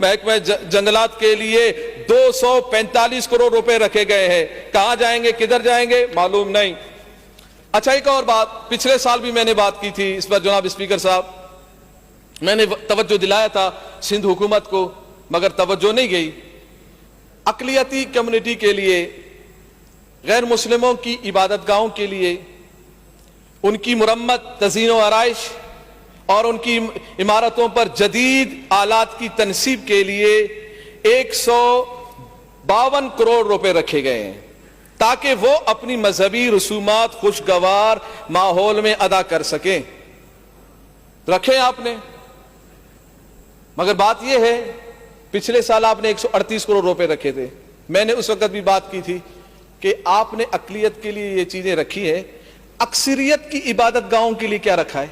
محکمہ جنگلات کے لیے 245 کروڑ روپے رکھے گئے ہیں. کہاں جائیں گے, کدھر جائیں گے, معلوم نہیں. اچھا, ایک اور بات, پچھلے سال بھی میں نے بات کی تھی اس پر جناب اسپیکر صاحب, میں نے توجہ دلایا تھا سندھ حکومت کو, مگر توجہ نہیں گئی. اقلیتی کمیونٹی کے لیے, غیر مسلموں کی عبادت گاہوں کے لیے, ان کی مرمت, تزئین و آرائش اور ان کی عمارتوں پر جدید آلات کی تنصیب کے لیے 152 کروڑ روپے رکھے گئے ہیں تاکہ وہ اپنی مذہبی رسومات خوشگوار ماحول میں ادا کر سکیں. رکھے آپ نے, مگر بات یہ ہے پچھلے سال آپ نے 138 کروڑ روپے رکھے تھے. میں نے اس وقت بھی بات کی تھی کہ آپ نے اقلیت کے لیے یہ چیزیں رکھی ہیں, اکثریت کی عبادت گاہوں کے لیے کیا رکھا ہے؟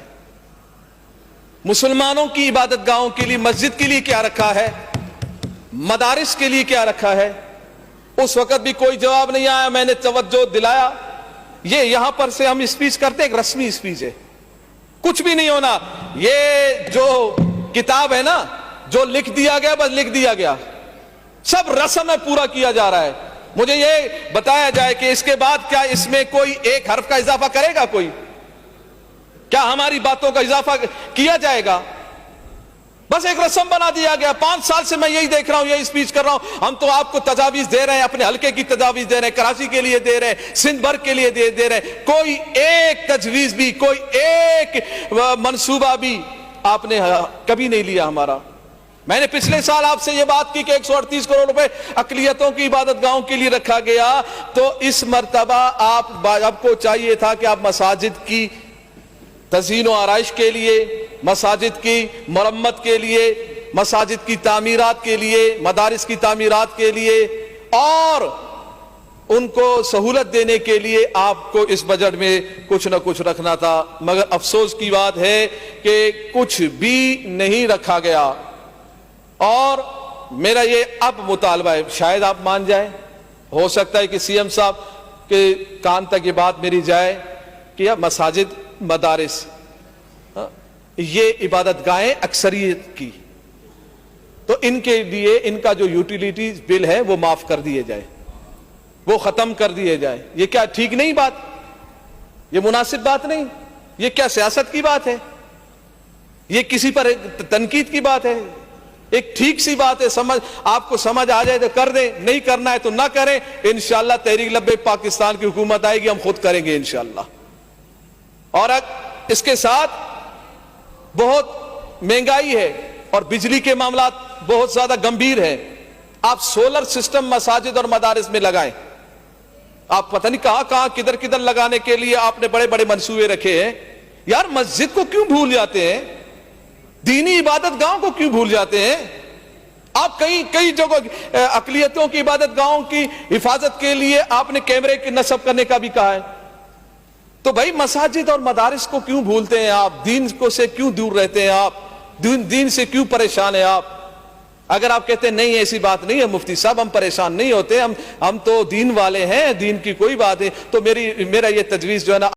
مسلمانوں کی عبادت گاہوں کے لیے, مسجد کے لیے کیا رکھا ہے؟ مدارس کے لیے کیا رکھا ہے؟ اس وقت بھی کوئی جواب نہیں آیا. میں نے توجہ دلایا, یہ یہاں پر سے ہم اسپیچ کرتے, ایک رسمی اسپیچ ہے, کچھ بھی نہیں ہونا. یہ جو کتاب ہے نا, جو لکھ دیا گیا بس لکھ دیا گیا, سب رسم میں پورا کیا جا رہا ہے. مجھے یہ بتایا جائے کہ اس کے بعد کیا اس میں کوئی ایک حرف کا اضافہ کرے گا کوئی؟ کیا ہماری باتوں کا اضافہ کیا جائے گا؟ بس ایک رسم بنا دیا گیا. 5 سال سے میں یہی دیکھ رہا ہوں, یہی اسپیچ کر رہا ہوں. ہم تو آپ کو تجاویز دے رہے ہیں, اپنے حلقے کی تجاویز دے رہے ہیں, کراچی کے لیے دے رہے ہیں, سندھ بھر کے لیے دے رہے ہیں. کوئی ایک تجویز بھی, کوئی ایک منصوبہ بھی آپ نے کبھی نہیں لیا ہمارا. میں نے پچھلے سال آپ سے یہ بات کی کہ 138 کروڑ روپے اقلیتوں کی عبادت گاہوں کے لیے رکھا گیا, تو اس مرتبہ آپ کو چاہیے تھا کہ آپ مساجد کی تزئین و آرائش کے لیے, مساجد کی مرمت کے لیے, مساجد کی تعمیرات کے لیے, مدارس کی تعمیرات کے لیے اور ان کو سہولت دینے کے لیے آپ کو اس بجٹ میں کچھ نہ کچھ رکھنا تھا. مگر افسوس کی بات ہے کہ کچھ بھی نہیں رکھا گیا. اور میرا یہ اب مطالبہ ہے, شاید آپ مان جائیں, ہو سکتا ہے کہ سی ایم صاحب کے کان تک یہ بات میری جائے کہ مساجد, مدارس, یہ عبادت گاہیں اکثریت کی, تو ان کے لیے ان کا جو یوٹیلیٹیز بل ہے وہ معاف کر دیے جائے, وہ ختم کر دیے جائے. یہ کیا ٹھیک نہیں بات؟ یہ مناسب بات نہیں. یہ کیا سیاست کی بات ہے؟ یہ کسی پر تنقید کی بات ہے؟ ایک ٹھیک سی بات ہے, سمجھ آپ کو سمجھ آ جائے تو کر دیں, نہیں کرنا ہے تو نہ کریں. انشاءاللہ تحریک لبیک پاکستان کی حکومت آئے گی, ہم خود کریں گے انشاءاللہ. اور اس کے ساتھ بہت مہنگائی ہے اور بجلی کے معاملات بہت زیادہ گمبھیر ہیں. آپ سولر سسٹم مساجد اور مدارس میں لگائیں. آپ پتہ نہیں کہاں کدھر کدھر لگانے کے لیے آپ نے بڑے بڑے منصوبے رکھے ہیں. یار مسجد کو کیوں بھول جاتے ہیں؟ دینی عبادت گاہوں کو کیوں بھول جاتے ہیں؟ آپ کئی جگہ اقلیتوں کی عبادت گاہوں کی حفاظت کے لیے آپ نے کیمرے کی نصب کرنے کا بھی کہا ہے. تو بھائی مساجد اور مدارس کو کیوں بھولتے ہیں آپ؟ دین کو سے کیوں دور رہتے ہیں آپ؟ دین سے کیوں پریشان ہیں آپ؟ اگر آپ کہتے ہیں نہیں ایسی بات نہیں ہے مفتی صاحب, ہم پریشان نہیں ہوتے, ہم تو دین والے ہیں, دین کی کوئی بات ہے, تو میرا یہ تجویز جو ہے نا